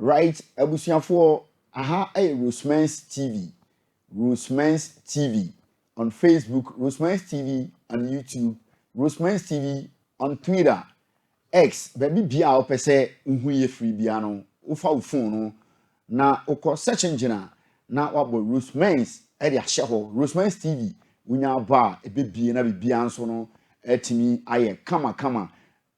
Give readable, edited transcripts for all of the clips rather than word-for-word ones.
right abusuafo aha Rosemen's TV. Rosemen's TV on Facebook, Rosemen's TV on YouTube, Rosemen's TV on Twitter, X, baby bia opese unhu ye free bia no, ufa phone no, na ukọ search engine na wabo Rosemen's e de ahye ho, Rosemen's TV, unya ba ebebie na bibia nso no etimi aye kama.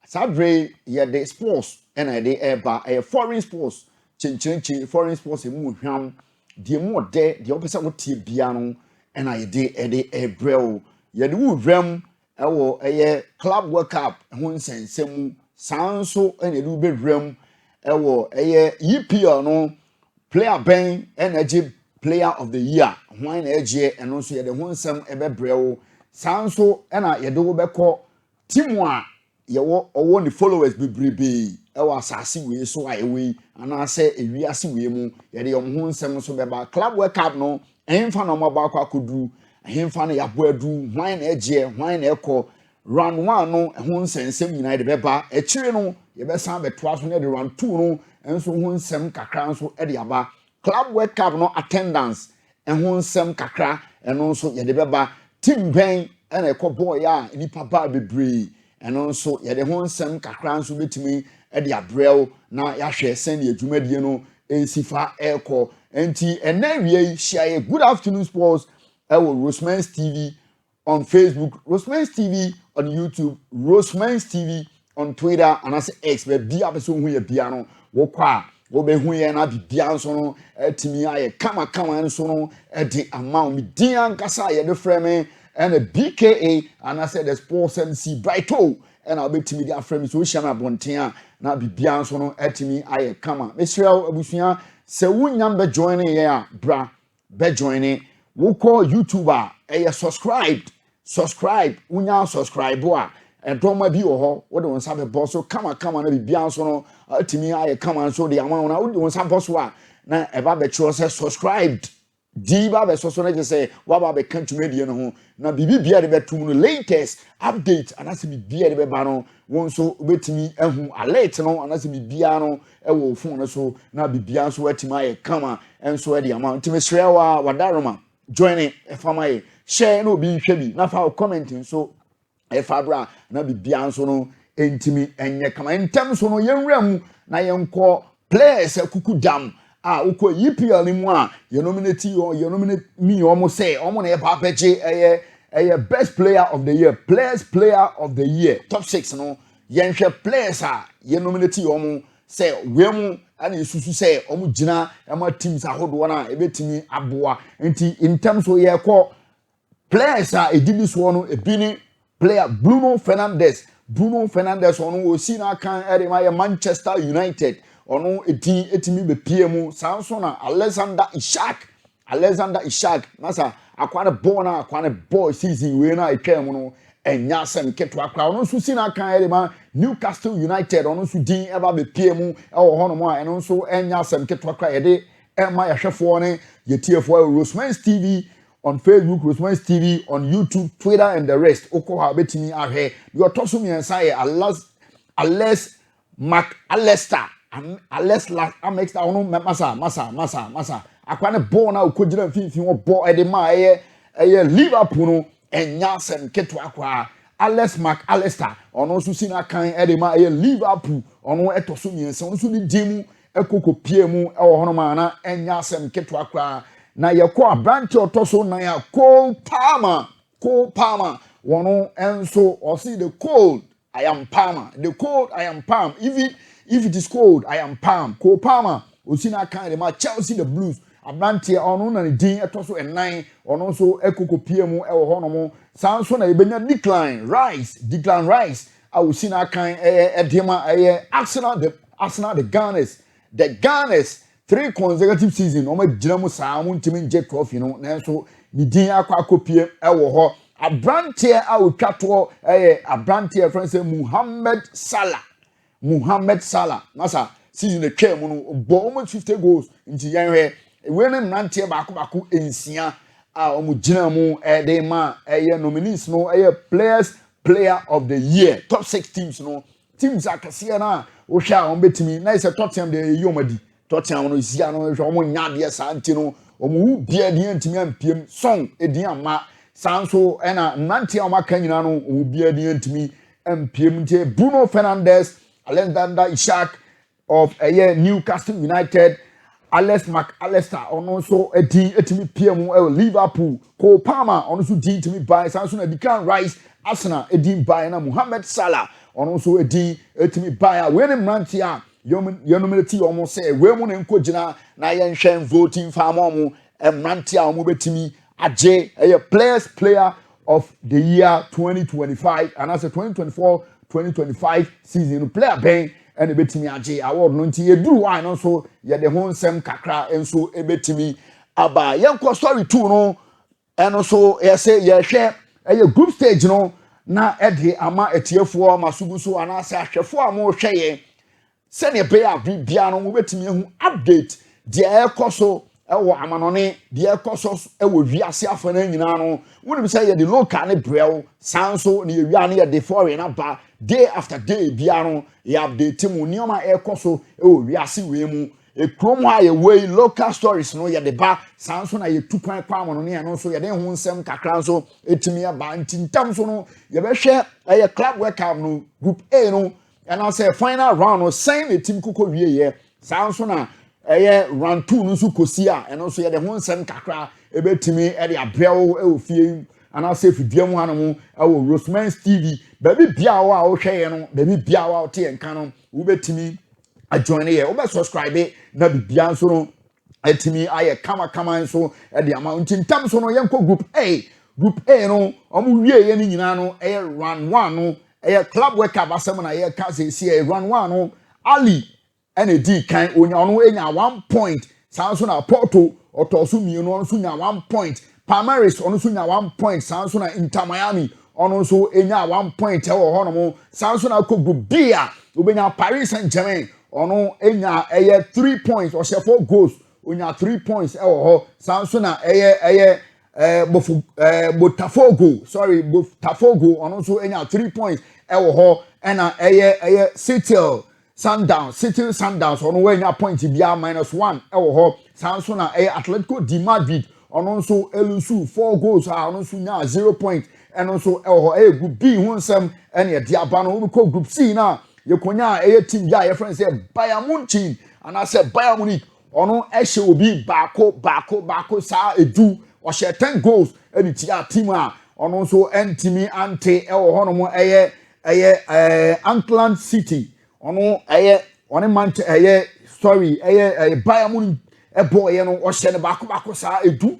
Sabre ye de sports and de eba foreign sports, chin foreign sports emu hwam die mo de opese wo tie bia no and I de ebrel ye de wo wram ewo club world cup ho nsensemu sanso ene de be wram ewo EPL no player ben energy player of the year hwan na eje eno so ye de ho nsem ebebrel sanso ena ye de wo beko team a ye wo owo ni followers bibribe ewa asase we so ayewe ana se ewiase we mu ye de yom ho nsem so beba club world cup no ehemfa na mo ba akodu ehemfa na yabo adu hwan na eje hwan na ekọ round 1 no ho nsensem nyina de beba ekire no ye be san betoa so na de round 2 no enso ho nsem kakra nso e de aba club world cup no attendance ho nsem kakra eno nso ye de beba team ben na ekọ boy ya nipa ba bebre eno nso ye de ho nsem kakra nso betimi e de abrel na ya hwe sen de adwumadie no ensifa ekọ enti enawie share good afternoon sports Rosemen's TV on Facebook, Rosemen's TV on YouTube, Rosemen's TV on Twitter, and as X be bia be so hu ye bia no wo kwa wo be hu ye na bia nso no etimi aye kama nso no e de amount mi din ankasa ye de frame and a BKA and I said the sports MC Brighto and I'll be timid frame so shana bonten na bia nso no etimi aye kama Mr. Abusua se wunyam be joining here bra be joining wo call YouTuber subscribe unya subscribe a edoma bi wo ho wo de won sabe boss so kama na bibia so no atimi aye kama so de amon na wo de won sabe boss a na eba be chiro say subscribed di ba be so na je say wa ba be kan tumedie no ho na bibia de betum no latest update anase bibia de be ba no won so betimi ehu alert no anase bibia no e wo phone no so na bibia so atimi aye kama enso e de amon timi srewa wadaroma joining FMI share no be hwebi na fa comment so efabra na bibia nso no entimi enye kama entem so no yenwram na yenko players akuku dam ukọ EPL ni mu a ye nominate me omo say omo na e ba beje best player of the year of the year top 6 no yenhwe players ye nominate omo say wemu ana isusu say omo gina ema teams ahodo na ebetimi aboa enti in terms of ye ko players edidi so no ebini player Bruno Fernandes ono osi na kan erema ye Manchester United ono etimi be PM sanso na Alexander Ishak nasa akwane ball season we na etwam no enya sem keto akra ono so si na kan erema Newcastle United ono so din eba be PM ewo hono mo a eno so enya sem keto akra ye de ema ya hwefo ne ye tiefo Rosemen's TV on Facebook, Rosemen's TV, on YouTube, Twitter, and the rest. Oko ha betimi ahwe. Your tosu mi ensaye Alesta ono masa. Akwane ball na ukojira mfimfin wo ball ede ma eye Liverpool no enya sem keto akwa. Alesta ono so sina kan ede ma eye Liverpool ono etosu mi ensa ono so ni dimu ekoko pie mu e wo hono ma na enya sem keto akwa. Na yekọ abranche otoso na ya Cole Palmer wono enso o see the cold I am Palmer if it is cold I am Palm Cole Palmer osina kan de ma Chelsea the Blues abranche ono na din etoso enan ono so ekokopie mu e wo hono mo sanso na ebenya Declan Rice a osina kan edema Arsenal the Gunners 3 consecutive season o ma gina mu saa mu ntimi nje trophy no na so ni din akopie e wo ho abrante a otwato abrante friend say Muhammad Salah masa season the twam no bo almost 50 goals nti yanhwe we ne mnante baako ensia a o mu gina mu de ma nominees no player of the year top 6 teams no teams akase na o hwa o betimi na is a Tottenham de yomadi Tottenham no zia no hwe omo nya de sa nti no omo hu bia de antimi ampiem song edin ama sanso ena nanti a maka nyina no omo bia de antimi ampiem nti Bruno Fernandes, Alexander Isak of Newcastle United, Alex McAllister ono so edin etimi PM Liverpool, Cole Palmer ono so din timi buy sanso na Declan Rice Arsenal edin buy na Mohamed Salah ono so edin etimi buy we ne mranti a yonominati omo say we mu ne nkogina na yen hwen voting farm omo mranti a omo betimi aje player of the year 2025 and as a 2024-2025 season player ben and ebetimi aje award no nti eduru wan no so ye de ho nsem kakra enso ebetimi aba yenko story 2 no eno so ye say ye hwe group stage no na ede ama etiefo masugu so anase ahwefo amo hwe ye se ne be a bia no ebetimi hu update de ekoso ewo amanone de ekoso ewo wiase afana nyina no woni say ye de local ne brew sanso ne ewia ne ye de foreign aba day after day bia no ye update mu nioma ekoso ewo wiase we mu ekrom ha ye we local stories no ye de ba sanso na ye tupan kwa amanone no so ye de ho nsem kakra so etimi aba ntintam so no ye be hwe club workout no group A no and I say final round no same team koko wie ye sanso na round 2 no so kosi a eno so ye de ho nsem kakra ebetimi e de abrɛw ofie and I say fidua mu hanamu ewo ROSEMENS TV baby bia wo a wo hwɛ ye no baby bia wo a wo te enka no wo betimi a join ye wo be subscribe na bibia nso no etimi aye kama nso e de ama ntintam so no yenko group A no omu wie ye ni nyina no round 1 no club worker basem na ye ka se round 1 no Ali ene di kan onya ono enya 1 point sanso na Porto otoso mienu ono so nya 1 point Palmeiras ono so nya 1 point sanso na Inter Miami ono so enya 1 point e wo ho no mo sanso na ko group B a obenya Paris Saint-Germain ono enya 3 points o she 4 goals onya 3 points e wo ho sanso na Botafogo ono so enya 3 points e wo ho ena City Sundowns ono we nya point bia -1 e wo ho sanso na Atletico de Madrid ono so elusu 4 goals ono so nya 0 point eno so e wo ho group B hu nsem ene ye dia ba no we ko group C na ye konya team bia ye friend say Bayern Munich and I said Bayern Munich ono ehye obi baako sa edu o she 10 goals eni ti a team a ono so entimi ante e wo ho no mo Ankland City ono one man sorry Bayern Munich boy no o she ne baako sa edu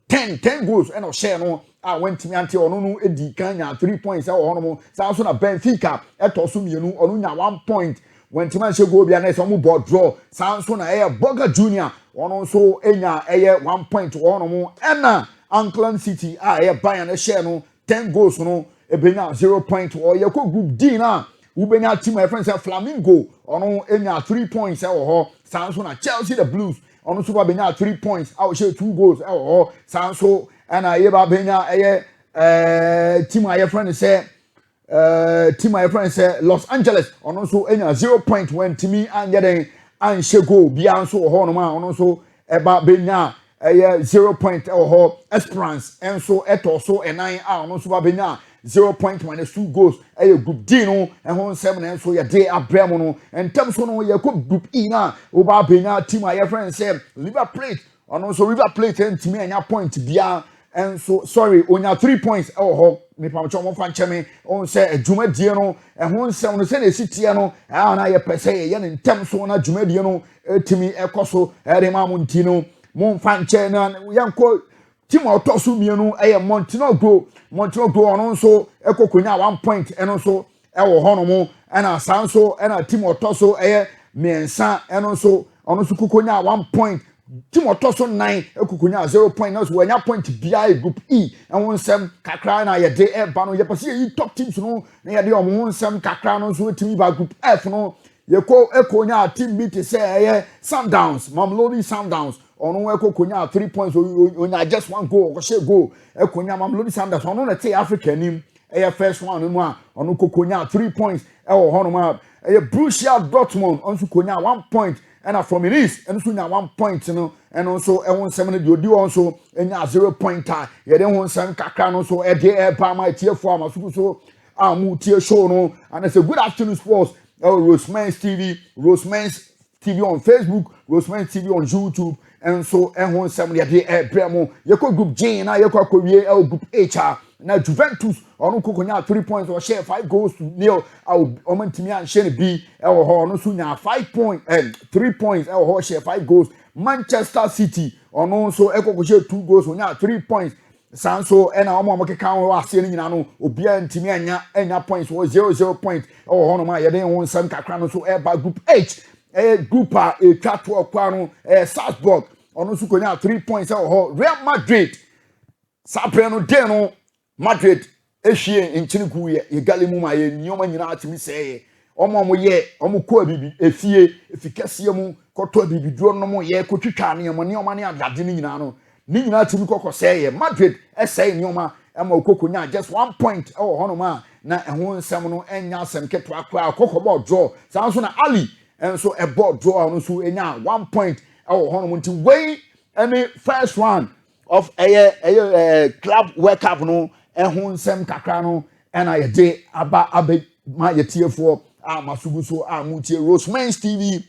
10 goals and o she no went me ante ono no edi kan nya 3 points e wo no mo sa so na Benfica etoso mienu ono nya 1 point when Timan go bia na some board draw sanso na Boga Junior ono so enya 1 point ono mo ena Ankland City Bayern share no 10 goals no ebenya 0 point or ye ko group D na ubenya team my friends Flamingo ono enya 3 points e wo ho sanso na Chelsea the Blues ono so benya 3 points I share 2 goals e wo ho sanso ena ye ba benya team my friends say team my friends say Los Angeles ono so enya 0 point when timi anya den anhye goal bia nso ho no ma ono so eba benya 0 point e ho Esperance enso etoso enan ono so ba benya 0 point -2 goals group D no ho nsem na enso ye de abrem no entem so no ye ko group E na wo ba benya team my friends say River Plate ono so River Plate entimi anya point bia enso sorry onya 3 points e ho me pamcho mo fan cheme on say adwumadie no ho nsem no say na sitie no na ye pese ye ne ntem so na adwumadie no etimi ekoso ere ma mo ntino mo fan che na yanko team otoso mienu Montenegro ono so ekokonya 1 point eno so e wo ho no mo na sanso na team otoso miensa eno so ono so kokonya 1 point team otoso 9 ekokonya 0 point na so wanya point bia group E enwo nsem kakra na ye de ba no ye pese yi top teams no na ye de omo nsem kakra no so team ba group F no ye ko ekonya team B te say Sundowns Mamelodi Sundowns ono ekokonya 3 points onya just 1 goal ko she goal ekonya Mamelodi Sundowns ono na te Africa nim first one no a ono kokonya 3 points e wo ho no ma Borussia Dortmund onso konya 1 point and from it is and so now 1 point no and also e won sem no de odi on so enya 0 pointer ye de won sem kakra no so e de pa ma tie fo ama so amu tie show no and it's a good afternoon sports Rosemen's TV on Facebook, Rosemen's TV on YouTube, and so and somebody at the Bremo, Yako Group J and Yako Korea L Group HR. Now Juventus on Coconia 3 points or share 5 goals to nil. Our Omentimia and Shelly B L Horn Sunya 5 points and 3 points L Horn share 5 goals. Manchester City on also Echo Coche 2 goals on now 3 points. Sanso and our mama can was saying, Obia and Timia points was 0 points. Oh, Honoma, you didn't want some Cacrano so air by Group H. A group a Catwa Quano, Salzburg, on also now 3 points. Oh, Real Madrid, Saprano Deno, Madrid, Eshie in Chiniku, Galimuma, Newman United, say, Omo ye, Omo Kobi, if you can see mu, Kotobi, be drawn no more, ye, Kochikani, Money, and Gadinino. Nina Timiko say Madrid, SA Nyoma, Emo Kokunya, just 1 point. Oh, Honoma, na and one Samuel and Yasem Ketwa, Cocobo draw, Samson Ali, and so a board draw on so 1 point. Oh, Honoma to wait any first one of a club World Cup no, and one Sam Kakrano, and I day about Abe my tier for Masuguso, Muti, Rosemen's TV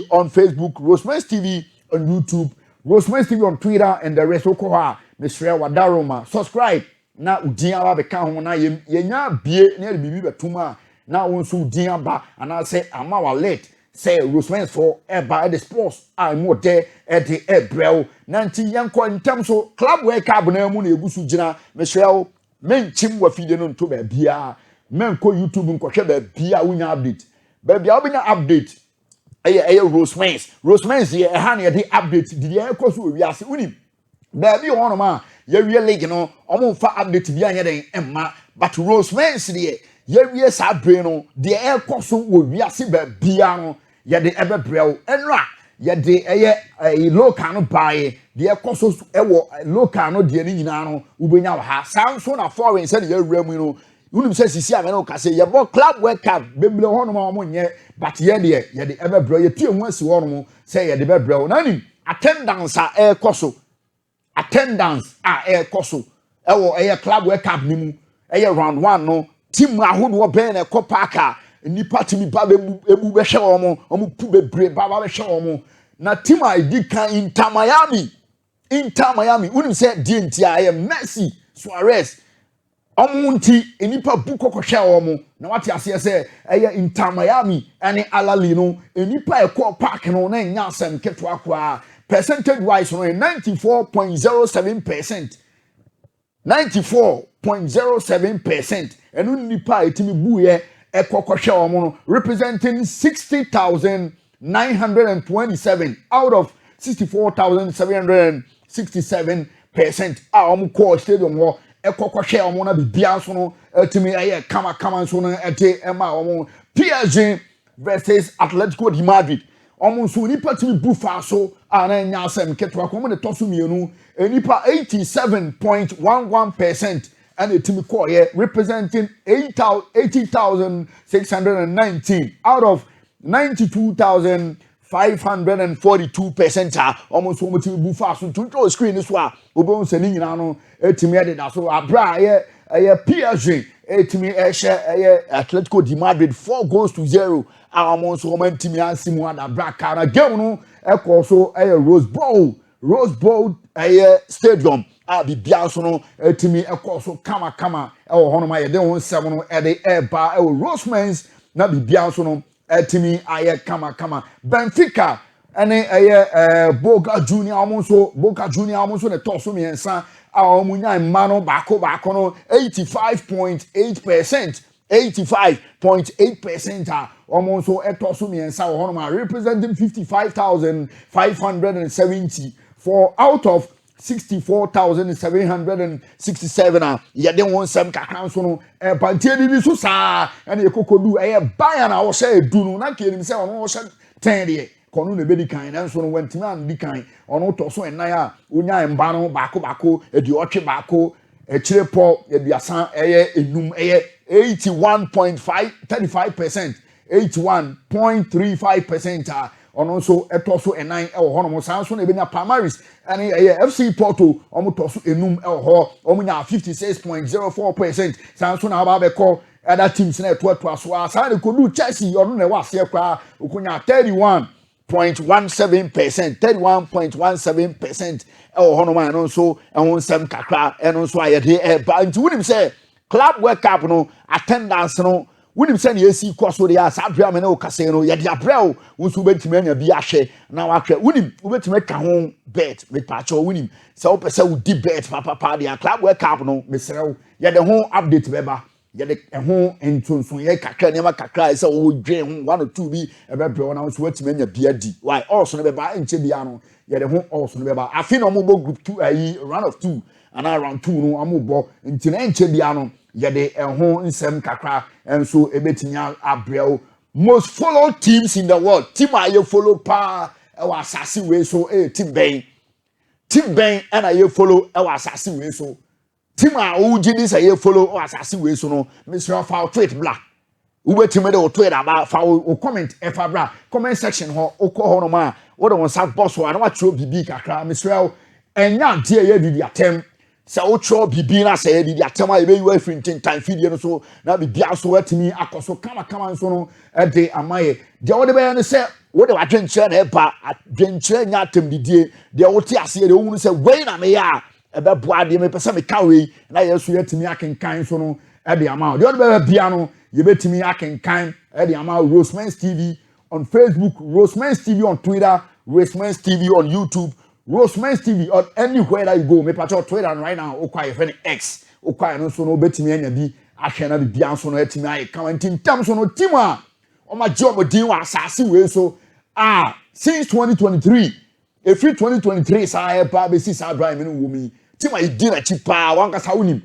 on Facebook, Rosemen's TV on YouTube. Rosemen's TV on Twitter and the rest of Koha, Mr. Wadaroma. Subscribe. Now, Udiaba become na yenya bie near the Bibi Tuma. Now, one so Diaba, and I say, I'm our late. Say, Rosemen's for by the sports. I'm more there at the Ebrel. 90 young in terms of club where Cabana Muni Busujina, Michelle, men chim were feeding on to be beer. Men call YouTube and Koshebe beer win update. Baby, I'll be an update. Rosemen's here, a honey, the update, the air course we are seeing. Baby, on ma, you really, almost for update behind Emma, but Rosemen's here, you Sabrino, the air course we are seeing Biano, yet the ever braille, and ra, yet the a local buy, the air course local, no, the Nino, we now have sounds on a foreign, said you remino. Unim says you see I no say you bought club World Cup baby hono ma mo nye but ye de ever bro ye tie wansi hono mo say ye de be bro nani attendance a koso attendance a koso e wo e club World Cup ni mu e round 1 no team ahodo be na ko parka nipa timi ba ebu be hwe omo pu bebre ba be hwe omo na team I did kan Inter Miami unim say di ntia I am Messi Suarez Omunti enipa buko kohwe omo na wate ase se eye Inter Miami ane Alali no enipa ekọ park no na nya asem keto akwa percentage wise no 94.07% 94.07% enu nipa etimi buye ekọ kohwe omo no representing 60,927 out of 64,767% omo core stadium ho ekoko hwe omo na bibia so no atimi aye kama so no ete ema omo PSG versus Atletico de Madrid omo so nipa timi bufa so ana nya asem ketwa ko mo ne toso mienu enipa 87.11% and etimi ko ye representing 80,619 out of 92,542% almost so much bufa so to screen so a obo nse ni nyina no etimi ede da so abra ye PSG etimi ehye Atletico de Madrid 4 goals to 0 almost so man timi ansimu ada bra kana game no ekọ so Rose Bowl stadium bibia so no etimi ekọ so kama hono ma ye de won sem no ede eba Rosemen's na bibia so no etimi aye kama Benfica ene Boca Junior almost ne toso miensa omunya mano bako no 85.8% almost so etoso miensa hono ma representing 55,570 for out of 64,767 ya de won sam kakran so no pantie di so sa ene ekokodu Bayern a wo sha edu no na kenim se ono wo sha 10 de kono na bedi kan na so no wantimi an di kan ono to so enan a onya mba no bako edi otwe bako echirepo eduasa enum 81.35% 81.35%. Ono nso etoso enan ewo ho no mo san so na ebenya Palmaris ane FC Porto omo toso enum ewo ho omo nya 56.04%. san so na ba be call other teams na eto aso san de kodu Chelsea ono na wa se kwa okunya 31.17%. 31.17% ewo ho no man no so ehun nsem kakra eno nso ayede ba nti wunim se club world cup no attendance no wunim se na yesi koso de ya sabra me na o kase no ye de abrao wonso betime anya bi ahwe na wakwe wunim wobetime ka ho bet me pacho wunim se wo pese wo di bet papa de club world cup no mesrew ye de ho update beba ye de ho entonso ye kakra ne ma kakra se wo dwen ho 1 or 2 bi ebebre na wonso betime anya bi adi why also no beba enche bia no ye de ho also no beba afi no mo group 2 ayi round of 2 and around 2 no amobo nti na enche bia no yede ehon nsem kakra enso ebetinya abrel most followed teams in the world team aye follow pa e wa asase we so team ben and aye follow e wa asase we so team a uji this aye follow o asase we so no Mr. Foul tweet black ubetime de o tweet about foul comment e fa bra comment section ho okọ ho no ma wo de won sa boss wa na wa tro bibi kakra Mr. enya de ye bibi atem sa otro bibi na say bibi atema e be you afrintin time feed no so na bibi aso atimi akoso kama so no e de amaye de wo de be no say wo de wadwenche na e ba adwenche nya atem didie de wo ti ase de wo say we na me ya e be boa de me pese me ka we na yeso yatimi akenkan so no e de ama de wo de be bia no ye betimi akenkan e de ama Rosemens TV on Facebook, Rosemens TV on Twitter, Rosemens TV on YouTube, Rosemens TV on anywhere that you go. Me patch Twitter right now. Okay, friend X. Okay, no so no betimi anya bi ahwe na bi anso no etimi aye commenting tam so no team a o ma job din wa asase we so since 2023 if 2023 sa ba be si sa Abraham no wo mi team a di na chi pa wan kasa wonim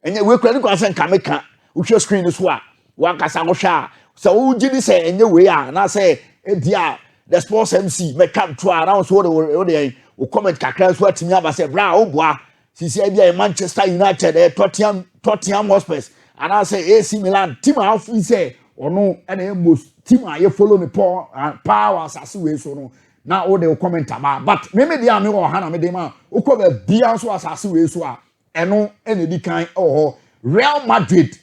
enye we kura ni kwa se nka meka wo hwe screen so a wan kasa wo hwa so wo gidi se enye we a na se e dia the sports MC meka to a na so wo de o comment kakra so atimi aba se bra o boa sisi e bia Manchester United Tottenham Hotspur and I say AC Milan team a fi say ono na most team a ye follow me power asase we so no na o de comment aba but me dia me wo ha na me de ma o ko ba bia so asase we so a eno na di kan ho Real Madrid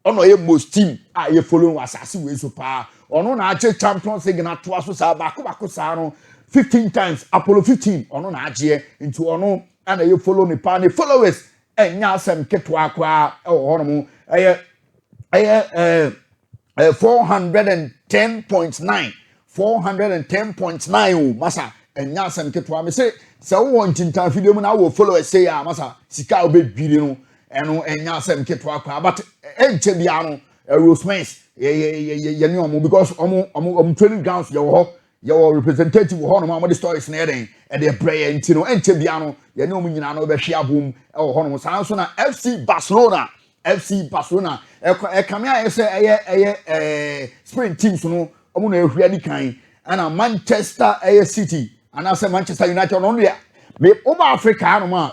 ono ye most team a ye follow asase we so pa ono na ache Champions League na to aso sa ba ko sa no 15 times Apollo 15 ono na aje into ono and you follow me pa ni followers enya asem ketwa kwa e wo hono mu 410.9 masa enya asem ketwa me say wo ntintan video mu na wo followers say ya masa sika obedwire no eno enya asem ketwa kwa but enche bia no Rosemens ye ni omo because omo training grounds ye wo your representative ho no ma the stories na eden e de prayer ntino enche bia no ye ne omunyina no be hwe abom e ho no san so na FC Barcelona e kamia ese sprint teams no omu na ehua di kan ana Manchester City ana say Manchester United no ya me over Africa no ma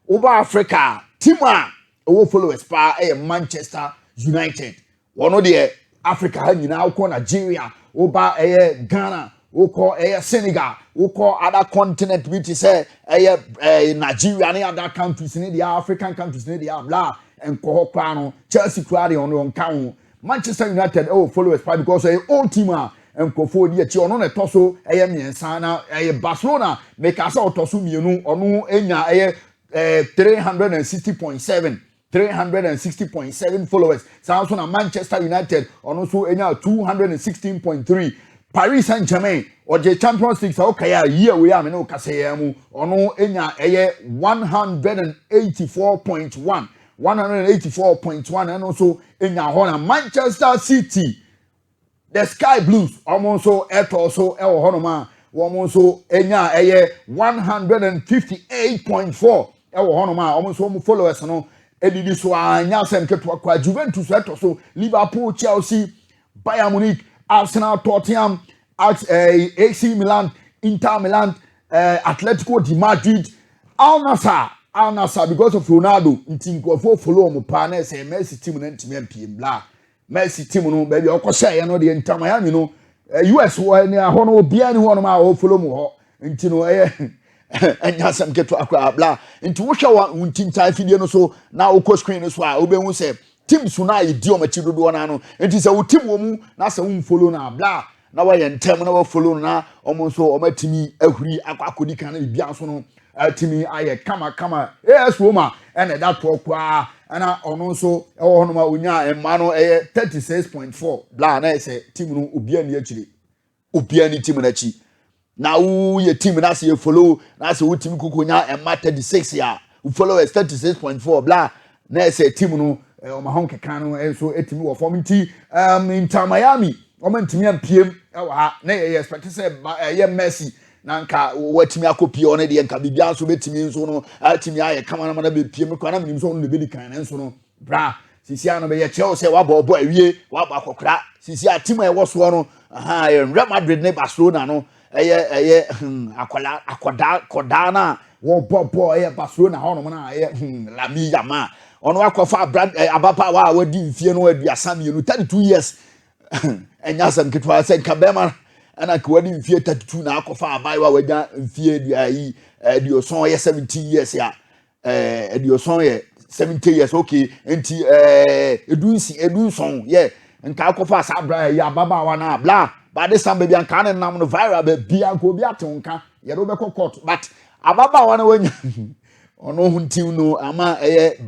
over Africa team a wo followers pa Manchester United wono de Africa ha nyina wo Nigeria over Ghana woko Senegal woko other continent which is Nigeria and other countries in the African countries in the blah and ko kwa no Chelsea kwari on kan Manchester United followers because old team and ko for the chi ono na toso miensa na Barcelona make asa otoso mienu ono enya 360.7 followers so na Manchester United ono so enya 216.3 Paris Saint-Germain or the Champions League okay year we am no kase mu ono enya 184.1 and also enya ho Manchester City the Sky Blues almost so also ho ma almost enya 158.4 ho ma almost so followers no edidi so anya sem keto kwa Juventus so Liverpool, Chelsea, Bayern Munich, Arsenal, Tottenham, AC Milan, Inter Milan, Atletico de Madrid, Al Nassr because of Ronaldo. Ntinko follow mo pa na say Messi team na ntimi ampiem bla. Messi team no baby okosha ye no de Inter Miami no US wo ni aho no obia ni ho no ma o follow mu ho nti no enya sam keto akwa bla nti wo hwa wa ntinta fidie no so na wo screen no so a obehu se team so na ye di o machi dodo na no nti se wo team wo mu na se wo follow na bla na wa ye ntem na wo follow na omo so o matimi ahuri akwa kan na bia so no atimi aye kama AS Roma and that talk kwa ana ono so e wo no ma onya emma no 36.4 bla na say team no obia ni akire obia ni team na chi na wo ye team na say follow na say wo team kokonya emma 36 ya wo follow 36.4 bla na say team no o ma hon keka no enso etimi wo form nti Inter Miami o ma ntimi ampiem e wa ha na ye expect say ye Messi nanka watimi akopi one de nka bibia so betimi nso no atimi aye kama na be piem kwa na minim so no be di kan nso no bra sisi ano be ye cheo se wa bobo awie wa ba kokra sisi atima e wo so no aha Real Madrid ne Barcelona no eye akoda na wo bobo eye Barcelona ho no na eye Lami Yama ono akofa brand abapa wa wadi mfie no aduasa mienu 32 years enya sam kitwa se kabema ana kwadi mfie 32 na akofa abaiwa wada mfie ayi edioson ye 70 years ya edioson ye 70 years okay enti edunson ye nka akofa asabra ya baba wa na bla ba de sam bia nka na nam no viral ba bia ko bia tonka ye do be court but ababa wa na wanya ono huntim no ama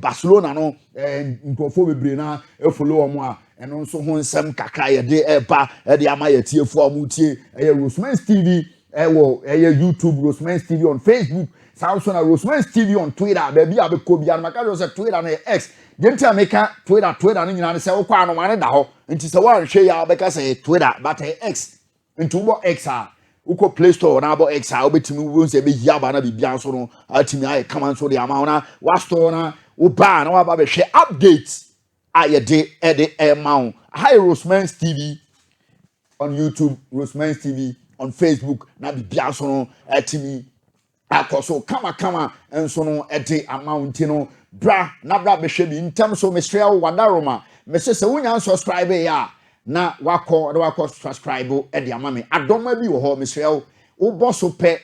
Barcelona no nkofo bebre na follow omo a eno nso ho nsem kakra ye de eba de ama ye tiefo amu tie Rosemens TV wo YouTube Rosemens TV on Facebook Samsung na Rosemens TV on Twitter baby abeko bia na maka say Twitter na X denti ameka Twitter no nyina se wo kwa no mane da ho nti se wa hwe ya beka say Twitter but X nti wo X a uko Play Store na abo X a obetimi wo se be hia ba na bibia so no atimi aye kama so de ama na wa store na wo ba na wa ba be hwe updates ayede emau hi Rosemens TV on YouTube Rosemens TV on Facebook na bibia so no atimi akoso kama enso no amount no bra na bra be hwe bi ntem so me share wadaroma me se wonya subscribe ya na wako subscribe ama me adoma bi wo ho me share wo boss pe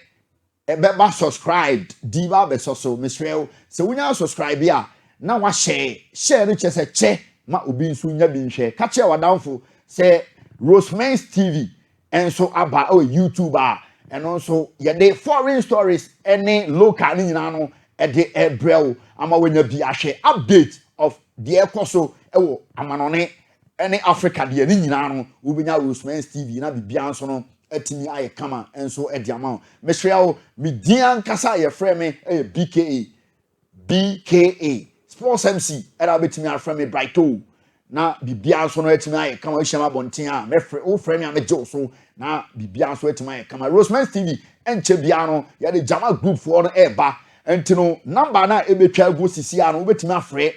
be subscribed di ba be so me share se wonya subscribe ya na wa share no che se che ma obi nso nya bi nhwe ka che wadanfo se Rosemens TV enso aba YouTube eno nso ye de foreign stories any local ni nyina no de ebrel ama wenya bi ahwe update of the ekoso ewo amanone any Africa de ni nyina no wo benya Rosemens TV na bibia nso no atimi aye kama enso e de ama me hwea me dian kasa ye frɛ me BKA Sports MC era betimi afrɛ me Brighto na bibia nso no atimi aye kama hwema bonten a me frɛ wo frɛ me a me gye so na bibia nso atimi aye kama Rosemens TV enche bia no ye de jama group for no eba enti no number na ebetwa go sisi a no wo betimi afrɛ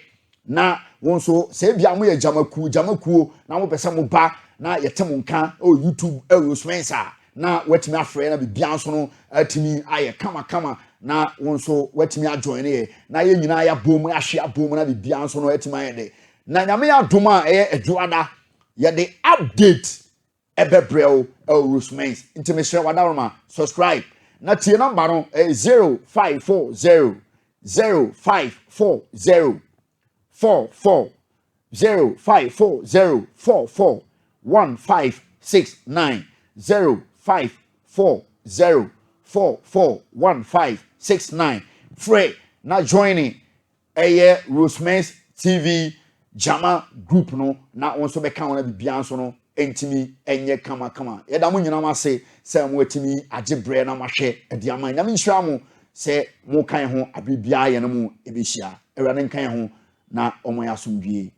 na won so se bia mo ye jamakuo na mo pese mo ba na yete mo nka YouTube Rosemens na watimi afrɛ na bibia nso no atimi aye kama na won so watimi ajoin ye na ye nyina ya bom ahwe abom na bibia nso no atimi aye de na nyame ya doma adwada ye de update ebebrel Rosemens nti me share wadaroma subscribe na tie number no 0540 0540 440540441569 0540441569 free na joining Rosemens TV Jama group no na onso be kan na bibia nso no entimi enye kama yeda mo nyina mase se mo atimi agebre na mahwe ade ama nyame nhira mo se mo kan ho abibia ye no mo ebehia ewrade kan ho na omo ya somdwie